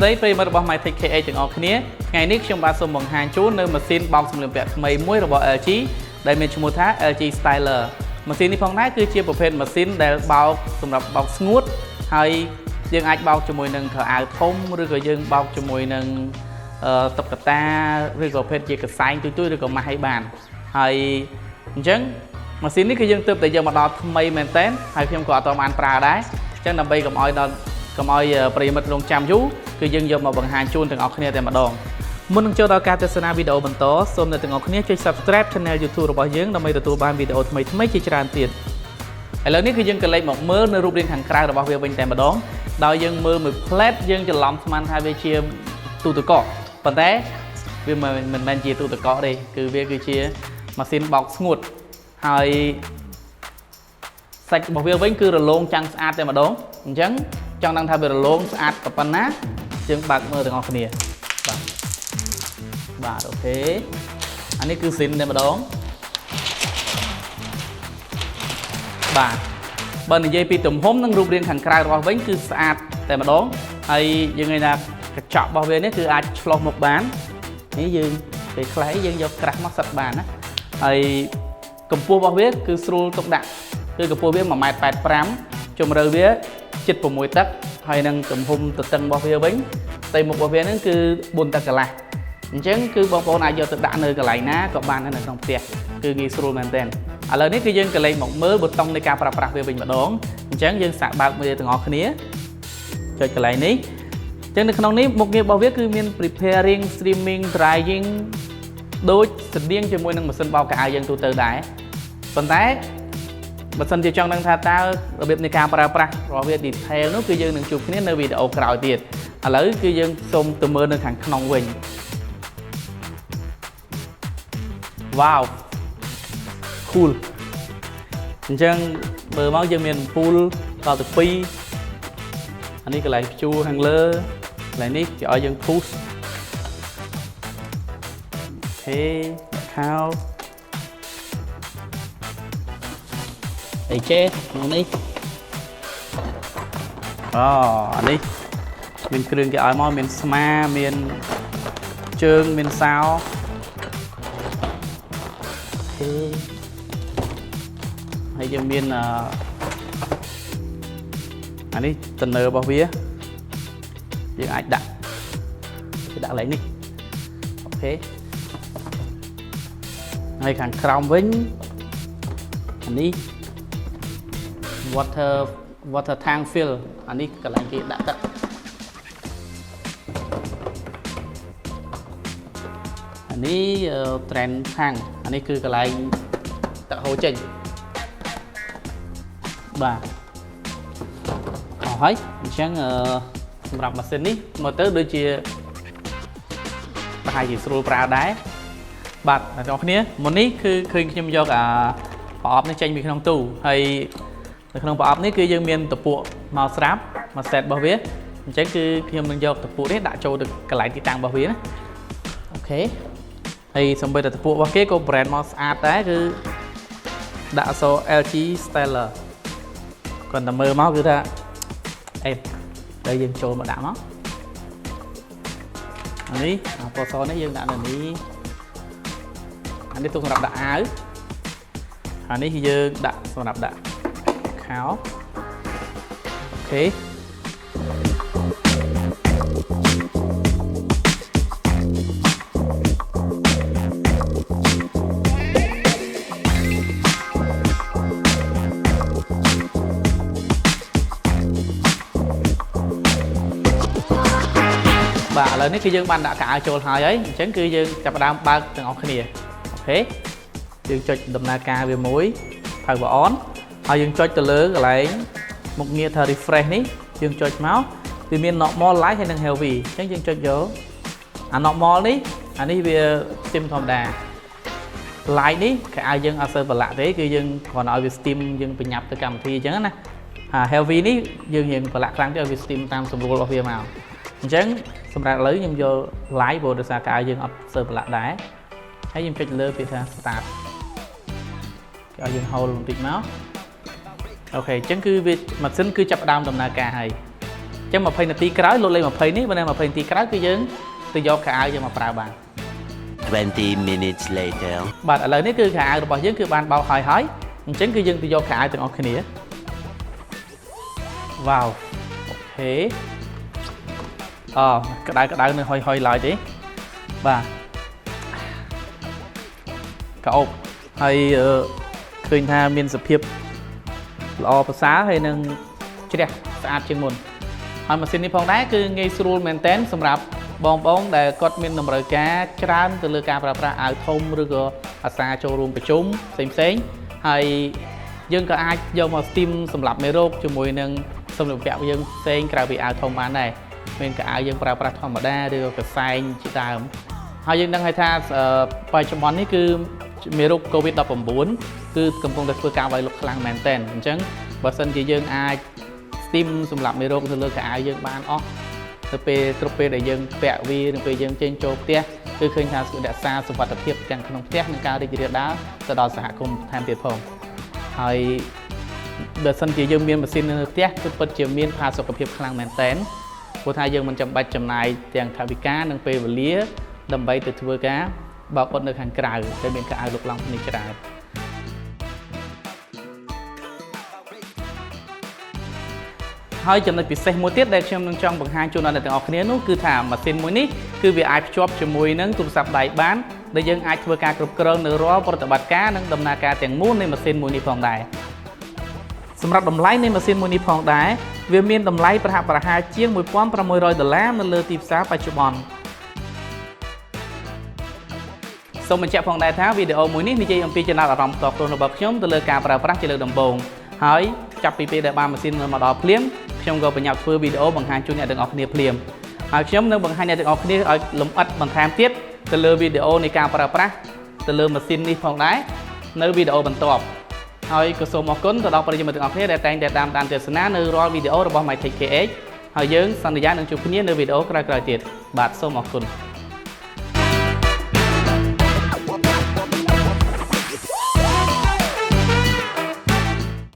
ស្ដីប្រិយមិត្តរបស់ Mytech KA ទាំងអស់គ្នាថ្ងៃនេះខ្ញុំបាទសូមបង្ហាញជូននៅម៉ាស៊ីនបោកសម្លៀកបំពាក់ថ្មីមួយរបស់ LG ដែលមានឈ្មោះថា LG Styler ម៉ាស៊ីននេះផងដែរគឺជាប្រភេទម៉ាស៊ីនដែលបោកសម្រាប់បោកស្ងួតហើយយើងអាចបោកជាមួយនឹងខោអាវធំឬក៏យើងបោកជាមួយនឹងតុក្កតាឬក៏ប្រភេទជាកសែងទូៗឬក៏ម៉ាស់ឲ្យបានហើយអញ្ចឹងម៉ាស៊ីននេះគឺយើងទើបតែយកមកដល់ថ្មីមែនតើហើយខ្ញុំក៏អត់ទាន់បានប្រើដែរអញ្ចឹងដើម្បីកុំឲ្យប្រិយមិត្តរងចាំយូរគឺយើងយកមកបង្ហាញជូនទាំងអស់គ្នាតែម្ដងមុននឹងចូលដល់ការទស្សនាវីដេអូបន្តសូមអ្នកទាំងអស់គ្នាជួយ Subscribe Channel YouTube របស់យើងដើម្បីទទួលបានវីដេអូថ្មីៗជាច្រើនទៀតឥឡូវនេះគឺយើងក៏លេចមកមើលនៅរូបរាងខាងក្រៅរបស់វាវិញតែម្ដងដោយយើងមើលមួយផ្លែតយើងច្រឡំស្មានថាវាជាទូទឹកកកប៉ុន្តែវាមិនមែនជាទូទឹកកកទេគឺវាគឺជាម៉ាស៊ីនបោកស្ងួតហើយសាច់របស់វាវិញគឺរលោងចាំងស្អាតតែម្ដងអញ្ចឹងចង់ដឹងថាវារលោងស្អាតប៉ុណ្ណាយើងបើកមើលទាំងអស់គ្នាបាទអូខេអានេះគឺស៊ីនតែម្ដងបាទបើនិយាយពីទំហំនិងរូបរាងខាងក្រៅរបស់វិញគឺស្អាតតែម្ដងហើយយើងឃើញថាកញ្ចក់របស់វានេះគឺអាចឆ្លុះមកបាននេះយើងពេលខ្លះយើងយកក្រាស់មកសិតបានណាហើយកម្ពស់របស់វាគឺស្រួលទុកដាក់គឺកម្ពស់វា 1.85 ម៉ែត្រជម្រៅវាជិត 6 តឹកហើយនឹងទំហំទទឹងរបស់វាវិញផ្ទៃមុខរបស់វានឹងគឺ 4 តឹកកន្លះអញ្ចឹងគឺបងប្អូនអាចយកទៅដាក់នៅកន្លែងណាក៏បាននៅក្នុងផ្ទះគឺងាយស្រួលមែនទែនឥឡូវនេះគឺយើងក៏លេងមកមើលប៊ូតុងនៃការប្រើប្រាស់វាវិញម្ដងអញ្ចឹងយើងសាកបើកមើលទាំងអស់គ្នាចុចកន្លែងនេះអញ្ចឹងនៅក្នុងនេះមុខងាររបស់វាគឺមាន preparing streaming drying ដូចស្តៀងជាមួយនឹងម៉ាស៊ីនបោកខោអាវយើងទូទៅដែរប៉ុន្តែបើសិនជាចង់ដឹងថាតើរបៀបនៃការប្រើប្រាស់របស់វា detail នោះគឺយើងនឹងជួបគ្នានៅវីដេអូក្រោយទៀតឥឡូវគឺយើងសូមទៅមើលនៅខាងក្នុងវិញវ៉ាវ cool អញ្ចឹងមើលមកយើងមានអំពូលដល់ទៅ2អានេះកន្លែងព្យួរខាងលើកន្លែងនេះគេឲ្យយើង push អូខេខោអីចេះក្នុងនេះអានេះមានគ្រឿងគេឲ្យមកមានស្មាមានជើងមានសោហើយយើងមានអានេះតន័ររបស់វាយើងអាចដាក់កន្លែងនេះអូខេហើយខាងក្រោមវិញអានេះwater tank fill អានេះកន្លែងគេដាក់ទឹកអានេះ trend tank អានេះគឺកន្លែងទឹកហូរចេញបាទអស់ហើយអញ្ចឹងសម្រាប់ម៉ាស៊ីននេះមកទៅដូចជាប្រហែលជាស្រួលប្រើដែរបាទអ្នកនរគ្នាមុននេះគឺឃើញខ្ញុំយកប្រអប់នេះចេញពីក្នុងទូហើយនៅក្នុងប្រអប់នេះគឺយើងមានតពក់មកស្រាប់មក set របស់វាអញ្ចឹងគឺខ្ញុំនឹងយកតពក់នេះដាក់ចូលទៅកន្លែងទីតាំងរបស់វាណាអូខេហើយសំបីតែតពក់របស់គេក៏ brand មកស្អាតដែរគឺដាក់អក្សរ LG Styler គាត់តែមើលមកគឺថាអេទៅយើងចូលមកដាក់មកអានេះពណ៌សនេះយើងដាក់នៅនេះអានេះទុកសម្រាប់ដាក់អាវអានេះយើងដាក់សម្រាប់ដាក់ខោអូខេបាទឥឡូវនេះគឺយើងបានដាក់កៅអៅចូលហើយអញ្ចឹងគឺយើងចាប់ផ្ដើមបើកទាំងអស់គ្នាអូខេយើងចុចដំណើរការវាមួយ power on ហើយយើងចុចទៅលើកន្លែងមុខងារថា refresh នេះយើងចុចមកវាមាន normal light ហើយនិង heavy អញ្ចឹងយើងចុចយកអា normal នេះអានេះវា steam ធម្មតា light នេះគេឲ្យយើងអត់សូវប្រឡាក់ទេគឺយើងគ្រាន់ឲ្យវា steam យើងបញ្ញាប់ទៅកម្មវិធីអញ្ចឹងណាអា heavy នេះយើងរៀងប្រឡាក់ខ្លាំងទៅឲ្យវា steam តាមស្រួលរបស់វាមកអញ្ចឹងសម្រាប់ឥឡូវខ្ញុំយក light ព្រោះដោយសារគេឲ្យយើងអត់សូវប្រឡាក់ដែរហើយយើងចុចលើពាក្យថា start គេឲ្យយើង hold បន្តិចមកអូខេអញ្ចឹងគឺវាម៉ាស៊ីនគឺចាប់ផ្ដើមដំណើរការហើយ ចឹង20នាទីក្រោយលោតលេខ20នេះបើនៅ20នាទីក្រោយគឺយើងទៅយកខោអាវយើងមកប្រើបាន20 minutes later បាទឥឡូវនេះគឺខោអាវរបស់យើងគឺបានបោកហើយអញ្ចឹងគឺយើងទៅយកខោអាវទាំងអស់គ្នាវ៉ាវអូខេក្តៅនៅហុយឡើយទេបាទកោបហើយឃើញថាមានសភាពល្អប្រសើរហើយនឹងជ្រះស្អាតជាងមុនហើយម៉ាស៊ីននេះផងដែរគឺងាយស្រួលមែនទែនសម្រាប់បងប្អូនដែលគាត់មានតម្រូវការច្រើនទៅលើការប្រើប្រាស់អាវធំឬក៏អាសាចូលរួមប្រជុំផ្សេងហើយយើងក៏អាចយកមក steam សម្រាប់មេរោគជាមួយនឹងសម្លៀកបំពាក់យើងផ្សេងក្រៅពីអាវធំបានដែរមានកៅអៅយើងប្រើប្រាស់ធម្មតាឬក៏កសែងជាដើមហើយយើងដឹងហើយថាបច្ចុប្បន្ននេះគឺមេរោគ COVID-19 គឺកំពុងតែធ្វើការវាយលុកខ្លាំងមែនទែនអញ្ចឹងបើសិនជាយើងអាច steam សម្រាប់មេរោគទៅលើកៅអៅយើងបានអស់ទៅពេលគ្រប់ពេលដែលយើងពាក់វានៅពេលយើងចេញចូលផ្ទះគឺឃើញថារក្សាសុវត្ថិភាពទាំងក្នុងផ្ទះនិងការរីករាលដាលទៅដល់សហគមន៍ថែមទៀតផងហើយបើសិនជាយើងមានម៉ាស៊ីននៅផ្ទះគឺពិតជាមានផាសុកភាពខ្លាំងមែនទែនព្រោះថាយើងមិនចាំបាច់ចំណាយទាំងថវិកានិងពេលវេលាដើម្បីទៅធ្វើការបោកអ៊ុតនៅខាងក្រៅដែលមានកៅអៅលុកឡង់នេះច្រើនហើយចំណុចពិសេសមួយទៀតដែលខ្ញុំនឹងចង់បង្ហាញជូនដល់អ្នកទាំងអស់គ្នានោះគឺថាម៉ាស៊ីនមួយនេះគឺវាអាចភ្ជាប់ជាមួយនឹងទូរស័ព្ទដៃបានដែលយើងអាចធ្វើការគ្រប់គ្រងនៅរាល់ប្រតិបត្តិការនិងដំណើរការទាំងមូលនៃម៉ាស៊ីនមួយនេះផងដែរសម្រាប់តម្លៃនៃម៉ាស៊ីនមួយនេះផងដែរវាមានតម្លៃប្រហាក់ប្រហែលជាង$1,600នៅលើទីផ្សារបច្ចុប្បន្នសូមបញ្ជាក់ផងដែរថាវីដេអូមួយនេះនិយាយអំពីចំណាប់អារម្មណ៍ផ្ទាល់ខ្លួនរបស់ខ្ញុំទៅលើការប្រើប្រាស់ជាលើកដំបូងហើយចាប់ពីពេលដែលបានម៉ាស៊ីនមកដល់ភ្លាមខ្ញុំក៏បញ្ញាប់ធ្វើវីដេអូបង្ហាញជូនអ្នកទាំងអស់គ្នាភ្លាមហើយខ្ញុំនឹងបង្ហាញអ្នកទាំងអស់គ្នាឲ្យលម្អិតបន្ថែមទៀតទៅលើវីដេអូនៃការប្រើប្រាស់ទៅលើម៉ាស៊ីននេះផងដែរនៅវីដេអូបន្ទាប់ហើយក៏សូមអរគុណទៅដល់ប្រិយមិត្តទាំងអស់គ្នាដែលតែងតែតាមដានទស្សនានៅរាល់វីដេអូរបស់ Mytech ហើយយើងសន្យានឹងជួបគ្នានៅវីដេអូក្រោយៗទៀតបាទសូមអរគុណ